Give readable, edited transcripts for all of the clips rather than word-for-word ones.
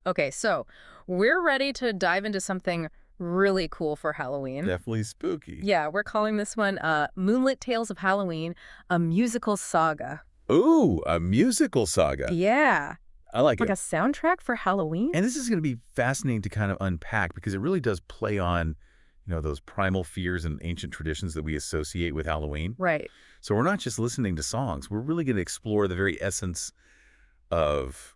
Okay, so we're ready to dive into something really cool for Halloween. Definitely spooky. Yeah, we're calling this one Moonlit Tales of Halloween, a musical saga. Ooh, a musical saga. Yeah, I like like it. a soundtrack for Halloween? And this is going to be fascinating to kind of unpack because it really does play on, those primal fears and ancient traditions that we associate with Halloween. Right. So we're not just listening to songs. We're really going to explore the very essence of,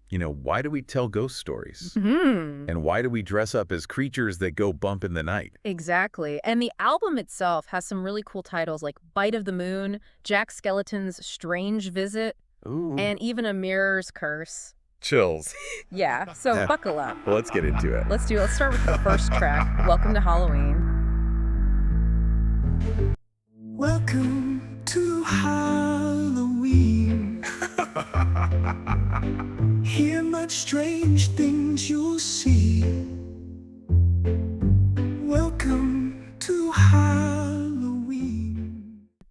why do we tell ghost stories? Hmm. And why do we dress up as creatures that go bump in the night? Exactly. And the album itself has some really cool titles like Bite of the Moon, Jack Skellington's Strange Visit, Ooh. and even A Mirror's Curse. Chills. Yeah, so Yeah. buckle up. Well, let's get into it. Let's start with the first track, Welcome to Halloween. Welcome to Halloween. Hear much strange things you'll see. Welcome to Halloween.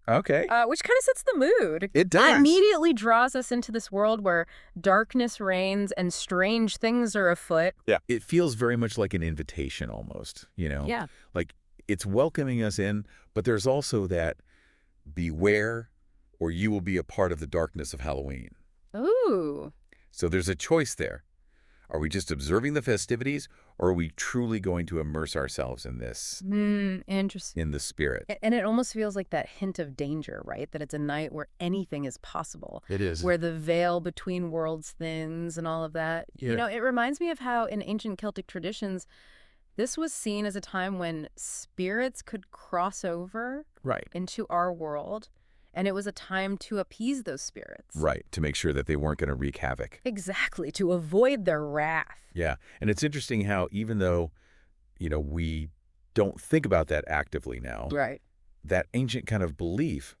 Okay. Which kind of sets the mood. It does. Immediately draws us into this world where darkness reigns and strange things are afoot. Yeah. It feels very much like an invitation almost, Yeah. Like it's welcoming us in, but there's also that beware or you will be a part of the darkness of Halloween. Ooh. So there's a choice there. Are we just observing the festivities or are we truly going to immerse ourselves in this, Interesting. in the spirit? And it almost feels like that hint of danger, right? That it's a night where anything is possible. It is. Where the veil between worlds thins and all of that. Yeah. It reminds me of how in ancient Celtic traditions, this was seen as a time when spirits could cross over Right. into our world, and it was a time to appease those spirits. Right. To make sure that they weren't going to wreak havoc. Exactly, to avoid their wrath. Yeah. And it's interesting how even though, we don't think about that actively now, Right. that ancient kind of belief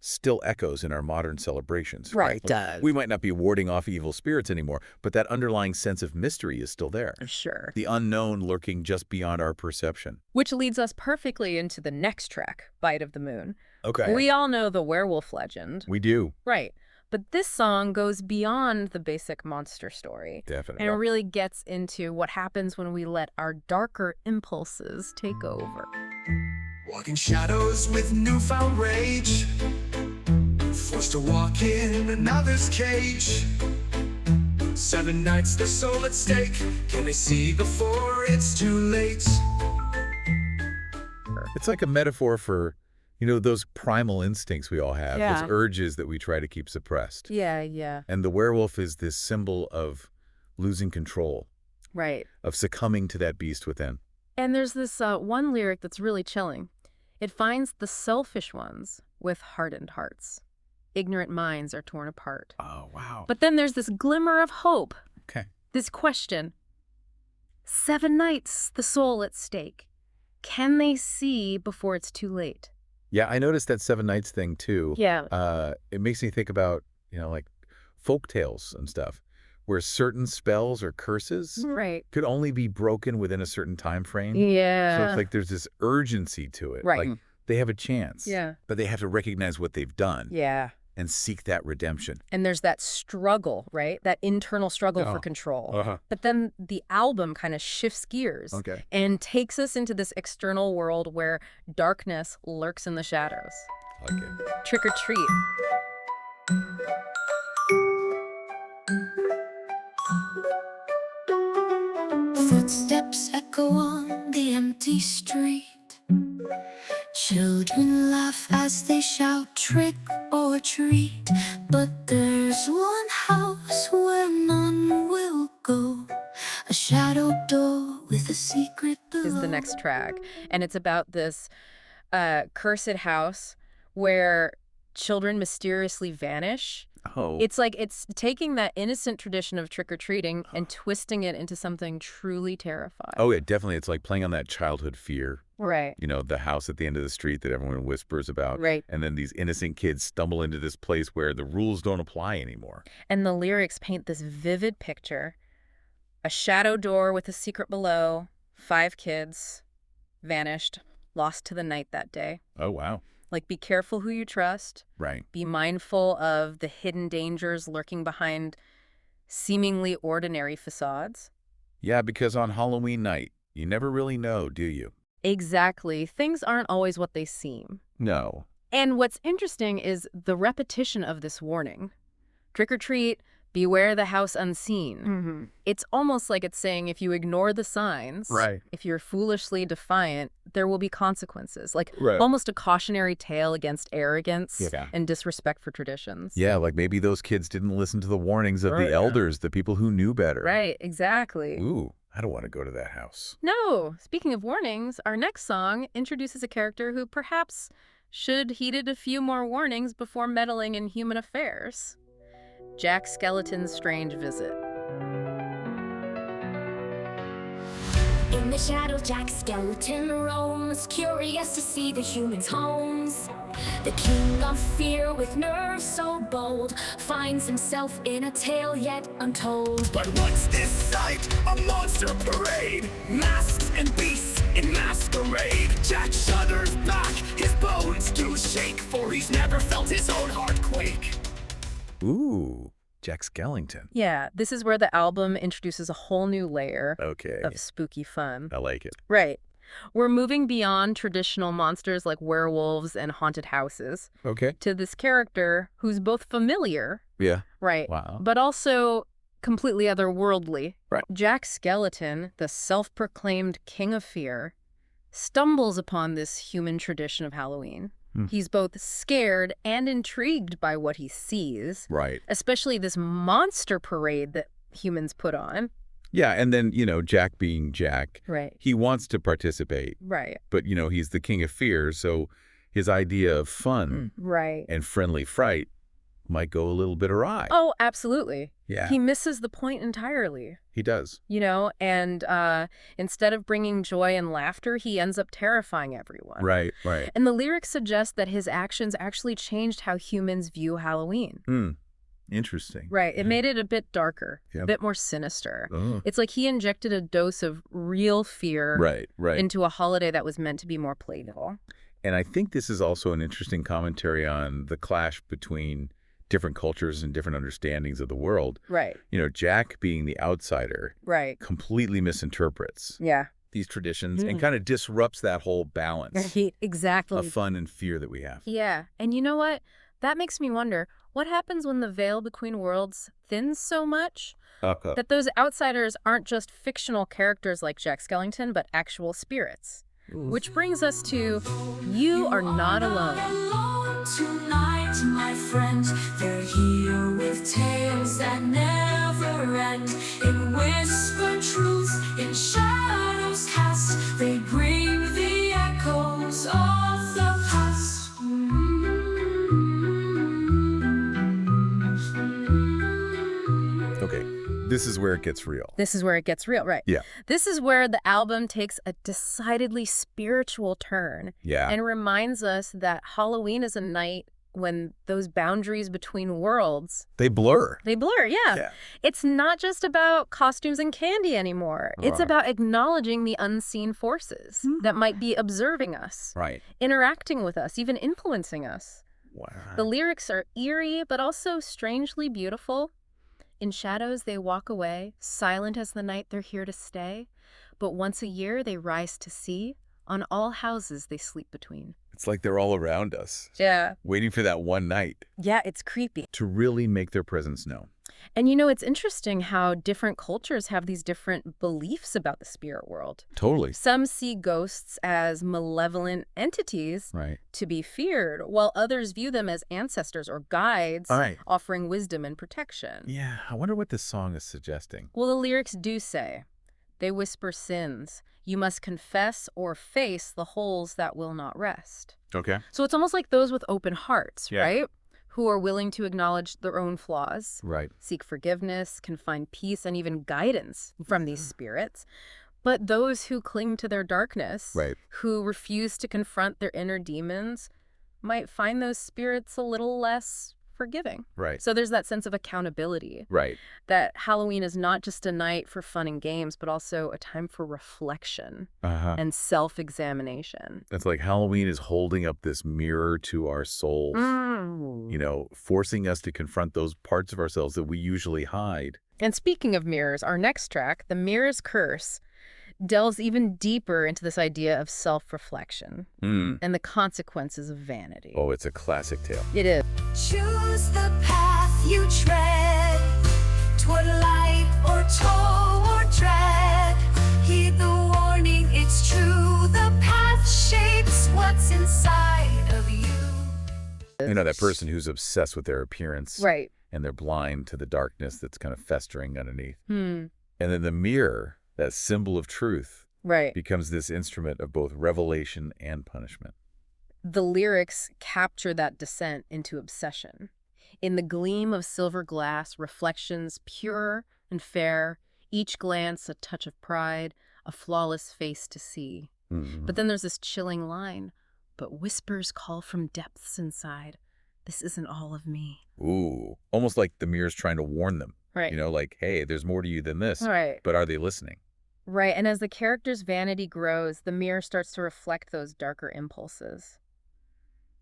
still echoes in our modern celebrations. Right, Like, does. we might not be warding off evil spirits anymore, but that underlying sense of mystery is still there. Sure. The unknown lurking just beyond our perception. Which leads us perfectly into the next track, Bite of the Moon. Okay. We all know the werewolf legend. We do. Right. But this song goes beyond the basic monster story. Definitely. And it really gets into what happens when we let our darker impulses take over. Walking shadows with newfound rage, forced to walk in another's cage. 7 nights, the soul at stake. Can they see before it's too late? It's like a metaphor for, those primal instincts we all have, Yeah. those urges that we try to keep suppressed. Yeah. And the werewolf is this symbol of losing control, Right. of succumbing to that beast within. And there's this one lyric that's really chilling. It finds the selfish ones with hardened hearts. Ignorant minds are torn apart. Oh, wow. But then there's this glimmer of hope. Okay. This question. 7 nights, the soul at stake. Can they see before it's too late? Yeah, I noticed that 7 nights thing too. Yeah. It makes me think about, like folk tales and stuff, where certain spells or curses Right. could only be broken within a certain time frame. So Yeah. it's like there's this urgency to it. Right. Like they have a chance. Yeah. But they have to recognize what they've done Yeah. and seek that redemption. And there's that struggle, right? That internal struggle for control. Uh-huh. But then the album kind of shifts gears Okay. and takes us into this external world where darkness lurks in the shadows. Okay. Trick or treat. Footsteps echo on the empty street. Children laugh as they shout trick or treat. But there's one house where none will go. A shadow door with a secret below. Is the next track. And it's about this cursed house where children mysteriously vanish. Oh. It's like it's taking that innocent tradition of trick-or-treating and twisting it into something truly terrifying. Oh, yeah, definitely. It's like playing on that childhood fear. Right. The house at the end of the street that everyone whispers about. Right. And then these innocent kids stumble into this place where the rules don't apply anymore. And the lyrics paint this vivid picture. A shadow door with a secret below. 5 kids. Vanished. Lost to the night that day. Oh, wow. Like, be careful who you trust. Right. Be mindful of the hidden dangers lurking behind seemingly ordinary facades. Yeah, because on Halloween night, you never really know, do you? Exactly. Things aren't always what they seem. No. And what's interesting is the repetition of this warning. Trick or treat, beware the house unseen. It's almost like it's saying if you ignore the signs, Right. if you're foolishly defiant, there will be consequences. Like Right. almost a cautionary tale against arrogance Yeah. and disrespect for traditions. Yeah, like maybe those kids didn't listen to the warnings of Right. the elders, the people who knew better. Right, exactly. Ooh, I don't want to go to that house. No, speaking of warnings, our next song introduces a character who perhaps should heeded a few more warnings before meddling in human affairs. Jack Skellington's strange visit. In the shadow, Jack Skellington roams, curious to see the humans' homes. The king of fear with nerves so bold finds himself in a tale yet untold. But what's this sight? A monster parade, masks and beasts in masquerade. Jack shudders back, his bones do shake, for he's never felt his own heart quake. Ooh, Jack Skellington. Yeah, this is where the album introduces a whole new layer Okay, of spooky fun. I like it. Right. We're moving beyond traditional monsters like werewolves and haunted houses Okay. to this character who's both familiar, Yeah. right, Wow. but also completely otherworldly. Right. Jack Skellington, the self-proclaimed king of fear, stumbles upon this human tradition of Halloween. He's both scared and intrigued by what he sees, Right. especially this monster parade that humans put on. Yeah, and then, Jack being Jack, Right. he wants to participate, Right. but, he's the king of fear, so his idea of fun Right. and friendly fright might go a little bit awry. Oh, absolutely. Yeah, He misses the point entirely, he does. and instead of bringing joy and laughter, he ends up terrifying everyone. Right, right. And the lyrics suggest that his actions actually changed how humans view Halloween. Interesting. Right. It made it a bit darker, Yep. a bit more sinister. Oh. It's like he injected a dose of real fear Right, right. into a holiday that was meant to be more playful. And I think this is also an interesting commentary on the clash between different cultures and different understandings of the world. Right. Jack being the outsider Right. completely misinterprets Yeah. these traditions and kind of disrupts that whole balance Exactly. of fun and fear that we have. Yeah. And you know what? That makes me wonder, what happens when the veil between worlds thins so much that those outsiders aren't just fictional characters like Jack Skellington, but actual spirits? Which brings us to You Are Not Alone. Tonight, my friends, they're here with tales that never end. In whispered truths, in shadows cast, they bring the echoes of the past. Okay, this is where it gets real. This is where it gets real, right? Yeah. This is where the album takes a decidedly spiritual turn Yeah. and reminds us that Halloween is a night when those boundaries between worlds, They blur. they blur, yeah. Yeah. It's not just about costumes and candy anymore. It's Right. about acknowledging the unseen forces that might be observing us, Right. interacting with us, even influencing us. Wow. The lyrics are eerie, but also strangely beautiful. In shadows, they walk away, silent as the night they're here to stay. But once a year, they rise to see. On all houses, they sleep between. It's like they're all around us, Yeah. waiting for that one night Yeah, it's creepy. to really make their presence known. And it's interesting how different cultures have these different beliefs about the spirit world. Totally. Some see ghosts as malevolent entities Right. to be feared, while others view them as ancestors or guides All right. offering wisdom and protection. Yeah, I wonder what this song is suggesting. Well, the lyrics do say, they whisper sins. You must confess or face the holes that will not rest. Okay. So it's almost like those with open hearts, Yeah. right? Who are willing to acknowledge their own flaws, Right. seek forgiveness, can find peace and even guidance from these spirits. But those who cling to their darkness, Right. who refuse to confront their inner demons, might find those spirits a little less forgiving. Right. So there's that sense of accountability, Right. that Halloween is not just a night for fun and games, but also a time for reflection Uh-huh. and self-examination. It's like Halloween is holding up this mirror to our souls, forcing us to confront those parts of ourselves that we usually hide And speaking of mirrors, our next track, The Mirror's Curse, delves even deeper into this idea of self-reflection and the consequences of vanity. Oh, it's a classic tale. It is. Choose the path you tread, toward light or toil or dread. Heed the warning, it's true. The path shapes what's inside of you. You know, that person who's obsessed with their appearance. Right. And they're blind to the darkness that's kind of festering underneath. And then the mirror, that symbol of truth, Right. becomes this instrument of both revelation and punishment. The lyrics capture that descent into obsession. In the gleam of silver glass, reflections pure and fair, each glance a touch of pride, a flawless face to see. But then there's this chilling line, but whispers call from depths inside. This isn't all of me. Ooh, almost like the mirror's trying to warn them. Right. You know, like, hey, there's more to you than this. Right. But are they listening? Right, and as the character's vanity grows, the mirror starts to reflect those darker impulses.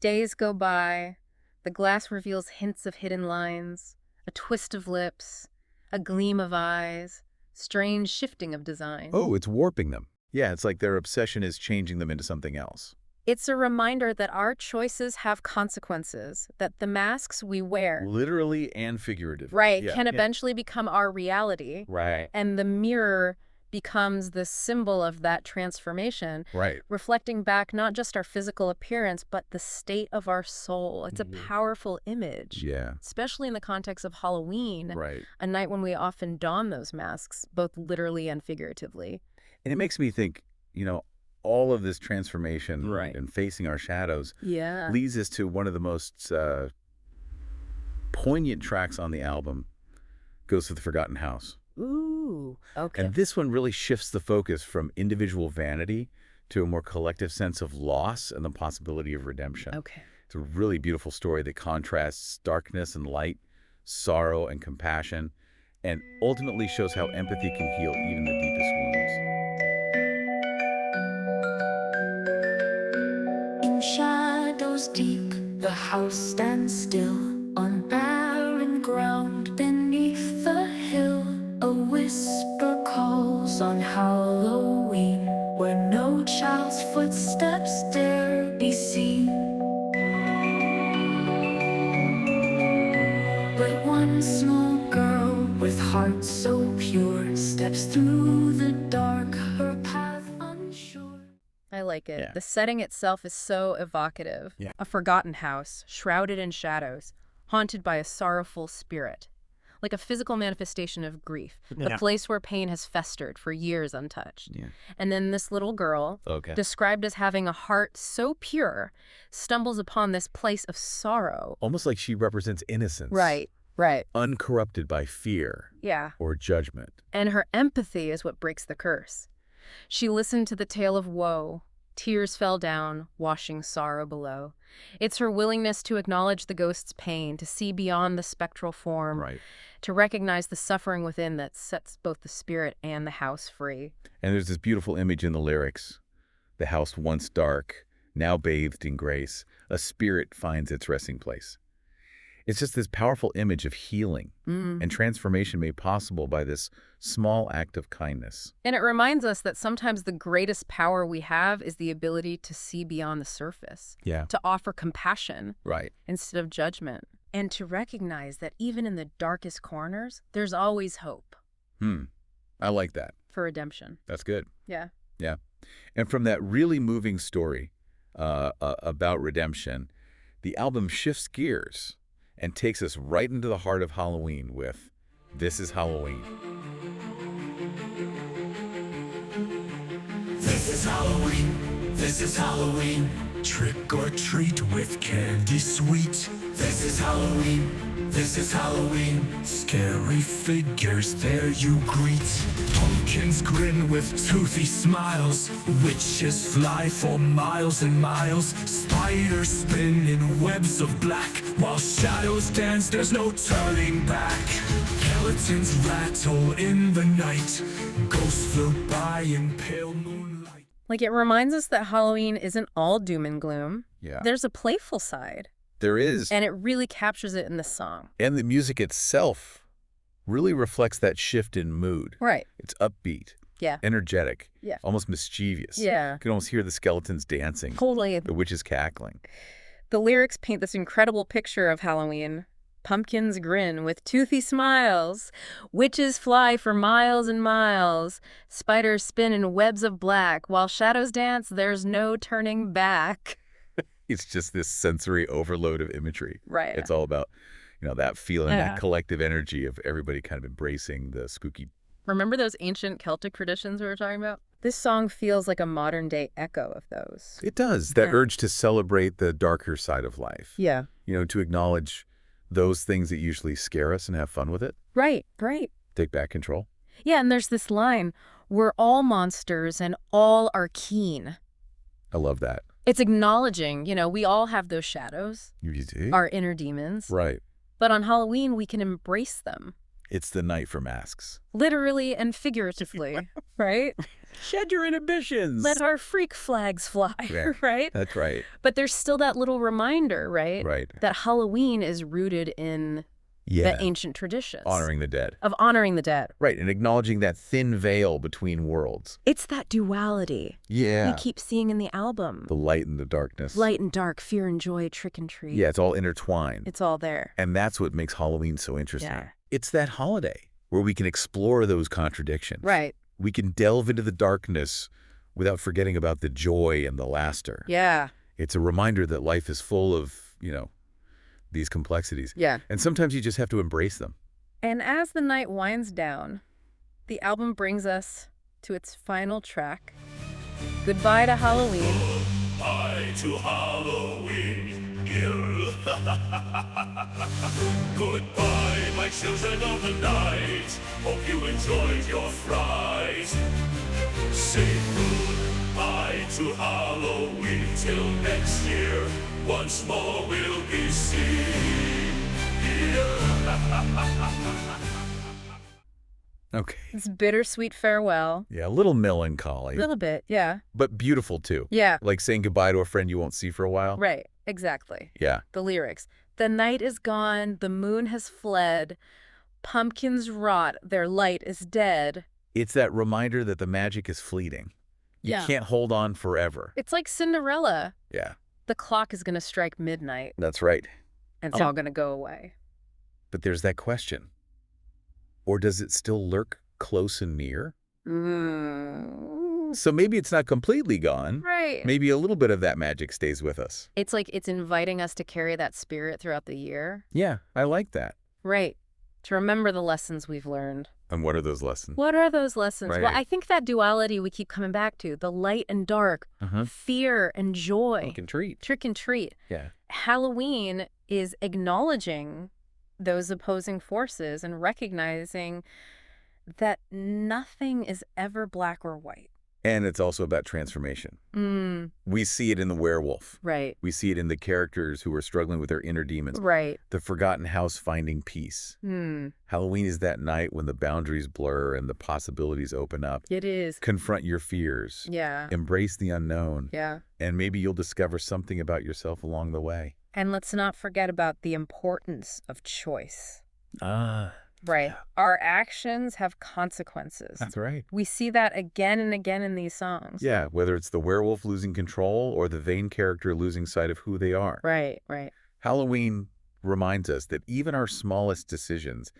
Days go by, the glass reveals hints of hidden lines, a twist of lips, a gleam of eyes, strange shifting of design. Oh, it's warping them. Yeah, it's like their obsession is changing them into something else. It's a reminder that our choices have consequences, that the masks we wear, Literally and figuratively. right, Yeah, can yeah. eventually become our reality. Right. And the mirror becomes the symbol of that transformation, Right. reflecting back not just our physical appearance, but the state of our soul. It's a powerful image, Yeah. especially in the context of Halloween, Right. a night when we often don those masks, both literally and figuratively. And it makes me think, you know, all of this transformation Right. and facing our shadows Yeah. leads us to one of the most poignant tracks on the album, Ghost of the Forgotten House. Ooh, okay. And this one really shifts the focus from individual vanity to a more collective sense of loss and the possibility of redemption. Okay. It's a really beautiful story that contrasts darkness and light, sorrow and compassion, and ultimately shows how empathy can heal even the deepest wounds. In shadows deep, the house stands still on barren ground beneath the hill. A whisper calls on Halloween, where no child's footsteps dare be seen. But one small girl with heart so pure steps through the dark, her path unsure. I like it. Yeah. The setting itself is so evocative. Yeah. A forgotten house, shrouded in shadows, haunted by a sorrowful spirit. Like a physical manifestation of grief. The Yeah. place where pain has festered for years untouched. Yeah. And then this little girl, Okay. described as having a heart so pure, stumbles upon this place of sorrow. Almost like she represents innocence. Right. Uncorrupted by fear Yeah. or judgment. And her empathy is what breaks the curse. She listened to the tale of woe. Tears fell down, washing sorrow below. It's her willingness to acknowledge the ghost's pain, to see beyond the spectral form, Right. to recognize the suffering within that sets both the spirit and the house free. And there's this beautiful image in the lyrics. The house once dark, now bathed in grace, a spirit finds its resting place. It's just this powerful image of healing and transformation made possible by this small act of kindness. And it reminds us that sometimes the greatest power we have is the ability to see beyond the surface, Yeah. to offer compassion Right. instead of judgment, and to recognize that even in the darkest corners, there's always hope I like that. for redemption. That's good. Yeah. Yeah. And from that really moving story about redemption, the album shifts gears and takes us right into the heart of Halloween with This Is Halloween. This is Halloween, this is Halloween. Trick or treat with candy sweet. This is Halloween, this is Halloween. Scary figures there you greet. Pumpkins grin with toothy smiles. Witches fly for miles and miles. Spiders spin in webs of black. While shadows dance, there's no turning back. Skeletons rattle in the night. Ghosts float by in pale moonlight. Like, it reminds us that Halloween isn't all doom and gloom. Yeah. There's a playful side, There is. and it really captures it in this song. And the music itself really reflects that shift in mood. Right. It's upbeat, Yeah. energetic, Yeah. almost mischievous. Yeah. You can almost hear the skeletons dancing, Totally. the witches cackling. The lyrics paint this incredible picture of Halloween. Pumpkins grin with toothy smiles. Witches fly for miles and miles. Spiders spin in webs of black. While shadows dance, there's no turning back. It's just this sensory overload of imagery. Right. It's all about, that feeling, Yeah. that collective energy of everybody kind of embracing the spooky. Remember those ancient Celtic traditions we were talking about? This song feels like a modern-day echo of those. It does. That Yeah. urge to celebrate the darker side of life. Yeah. To acknowledge those things that usually scare us and have fun with it. Right, right. Take back control. Yeah, and there's this line, we're all monsters and all are keen. I love that. It's acknowledging, we all have those shadows, You do? our inner demons. Right. But on Halloween, we can embrace them. It's the night for masks. Literally and figuratively, right? Shed your inhibitions. Let our freak flags fly, Yeah. right? That's right. But there's still that little reminder, right? Right. That Halloween is rooted in Yeah. the ancient traditions. Honoring the dead. Of honoring the dead. Right, and acknowledging that thin veil between worlds. It's that duality Yeah. we keep seeing in the album. The light and the darkness. Light and dark, fear and joy, trick and treat. Yeah, it's all intertwined. It's all there. And that's what makes Halloween so interesting. Yeah. It's that holiday where we can explore those contradictions. Right. We can delve into the darkness without forgetting about the joy and the laughter. Yeah. It's a reminder that life is full of, these complexities. Yeah. And sometimes you just have to embrace them. And as the night winds down, the album brings us to its final track. Goodbye to Halloween. Goodbye to Halloween. Goodbye, my children of the night. Hope you enjoyed your fright. Say goodbye to Halloween till next year. Once more we'll be seen. Okay. It's bittersweet farewell. Yeah, a little melancholy. A little bit, yeah. But beautiful, too. Yeah. Like saying goodbye to a friend you won't see for a while. Right, exactly. Yeah. The lyrics. The night is gone, the moon has fled. Pumpkins rot, their light is dead. It's that reminder that the magic is fleeting. You Yeah. can't hold on forever. It's like Cinderella. Yeah, The clock is going to strike midnight, that's right. and it's all going to go away. But there's that question. Or does it still lurk close and near? So maybe it's not completely gone. Right. Maybe a little bit of that magic stays with us. It's like it's inviting us to carry that spirit throughout the year. Yeah, I like that. Right. To remember the lessons we've learned. And what are those lessons? What are those lessons? Right. Well, I think that duality we keep coming back to, the light and dark, fear and joy, treat. trick and treat. Yeah. Halloween is acknowledging those opposing forces and recognizing that nothing is ever black or white. And it's also about transformation. We see it in the werewolf. Right. We see it in the characters who are struggling with their inner demons. Right. The forgotten house finding peace. Halloween is that night when the boundaries blur and the possibilities open up. It is. Confront your fears. Yeah. Embrace the unknown. Yeah. And maybe you'll discover something about yourself along the way. And let's not forget about the importance of choice. Ah. Right. Our actions have consequences. That's right. We see that again and again in these songs. Yeah, whether it's the werewolf losing control or the vain character losing sight of who they are. Right, right. Halloween reminds us that even our smallest decisions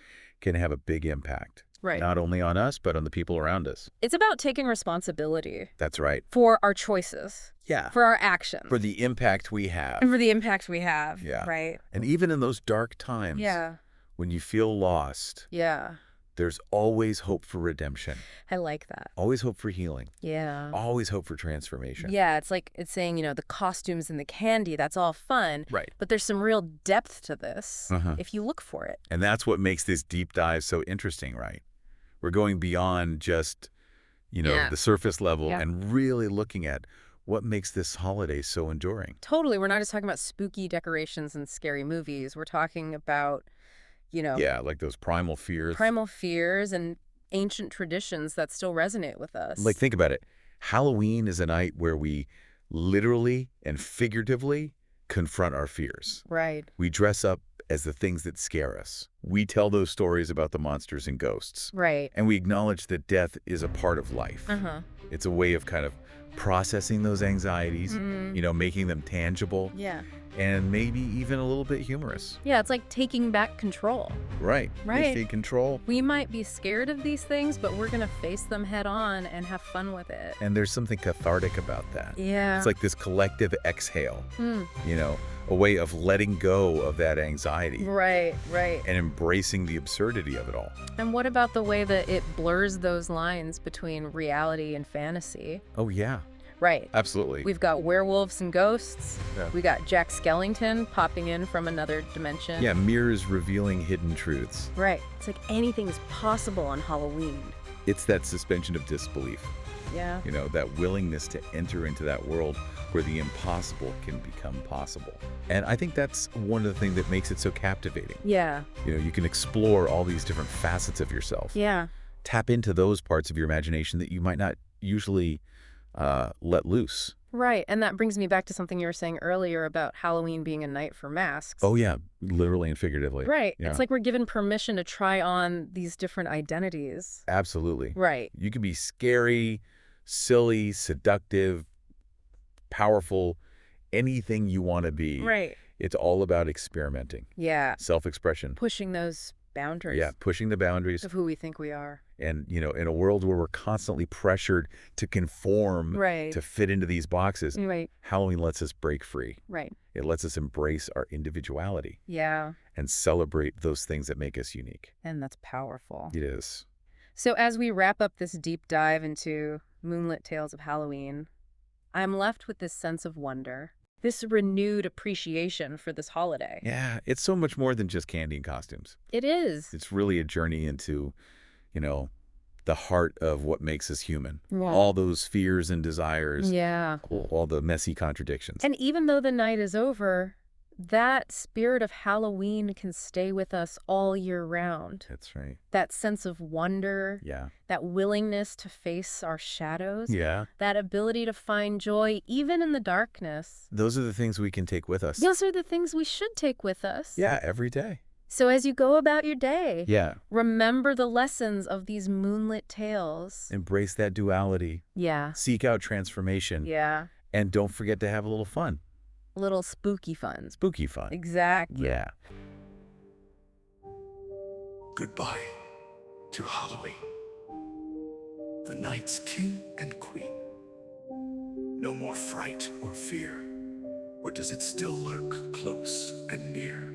can have a big impact. Right. Not only on us, but on the people around us. It's about taking responsibility That's right. for our choices, Yeah. for our actions, For the impact we have. and for the impact we have. Yeah. Right. And even in those dark times, Yeah. when you feel lost, Yeah. there's always hope for redemption. I like that. Always hope for healing. Yeah. Always hope for transformation. Yeah, it's like it's saying, the costumes and the candy, that's all fun. Right. But there's some real depth to this Uh-huh. if you look for it. And that's what makes this deep dive so interesting, right? We're going beyond just, Yeah. the surface level Yeah. and really looking at what makes this holiday so enduring. Totally. We're not just talking about spooky decorations and scary movies. We're talking about, Yeah, like those primal fears. primal fears and ancient traditions that still resonate with us. Like, think about it. Halloween is a night where we literally and figuratively confront our fears. Right. We dress up as the things that scare us. We tell those stories about the monsters and ghosts. Right. And we acknowledge that death is a part of life. It's a way of kind of processing those anxieties, making them tangible. Yeah. And maybe even a little bit humorous. Yeah, it's like taking back control. Right. Taking control. We might be scared of these things, but we're going to face them head on and have fun with it. And there's something cathartic about that. Yeah. It's like this collective exhale, a way of letting go of that anxiety. Right. And embracing the absurdity of it all. And what about the way that it blurs those lines between reality and fantasy? Oh, yeah. Right. Absolutely. We've got werewolves and ghosts. Yeah. We got Jack Skellington popping in from another dimension. Yeah, mirrors revealing hidden truths. Right. It's like anything is possible on Halloween. It's that suspension of disbelief. Yeah. That willingness to enter into that world where the impossible can become possible. And I think that's one of the things that makes it so captivating. Yeah. You can explore all these different facets of yourself. Yeah. Tap into those parts of your imagination that you might not usually let loose. Right. And that brings me back to something you were saying earlier about Halloween being a night for masks. Oh, yeah. Literally and figuratively. Right. Yeah. It's like we're given permission to try on these different identities. Absolutely. Right. You can be scary, silly, seductive, powerful, anything you want to be. Right. It's all about experimenting. Yeah. Self-expression. Pushing those boundaries. Yeah, pushing the boundaries. Of who we think we are. And, in a world where we're constantly pressured to conform, Right. to fit into these boxes, Right. Halloween lets us break free. Right. It lets us embrace our individuality Yeah. and celebrate those things that make us unique. And that's powerful. It is. So as we wrap up this deep dive into Moonlit Tales of Halloween, I'm left with this sense of wonder, this renewed appreciation for this holiday. Yeah, it's so much more than just candy and costumes. It is. It's really a journey into, the heart of what makes us human. Yeah. All those fears and desires. Yeah. All the messy contradictions. And even though the night is over, that spirit of Halloween can stay with us all year round. That's right. That sense of wonder, Yeah. that willingness to face our shadows, Yeah. that ability to find joy even in the darkness. Those are the things we can take with us. Those are the things we should take with us. Yeah, every day. So as you go about your day, Yeah. remember the lessons of these moonlit tales. Embrace that duality. Yeah. Seek out transformation. Yeah. And don't forget to have a little fun. Little spooky fun. Spooky fun. Exactly. Yeah. Goodbye to Halloween, the night's king and queen. No more fright or fear, or does it still lurk close and near?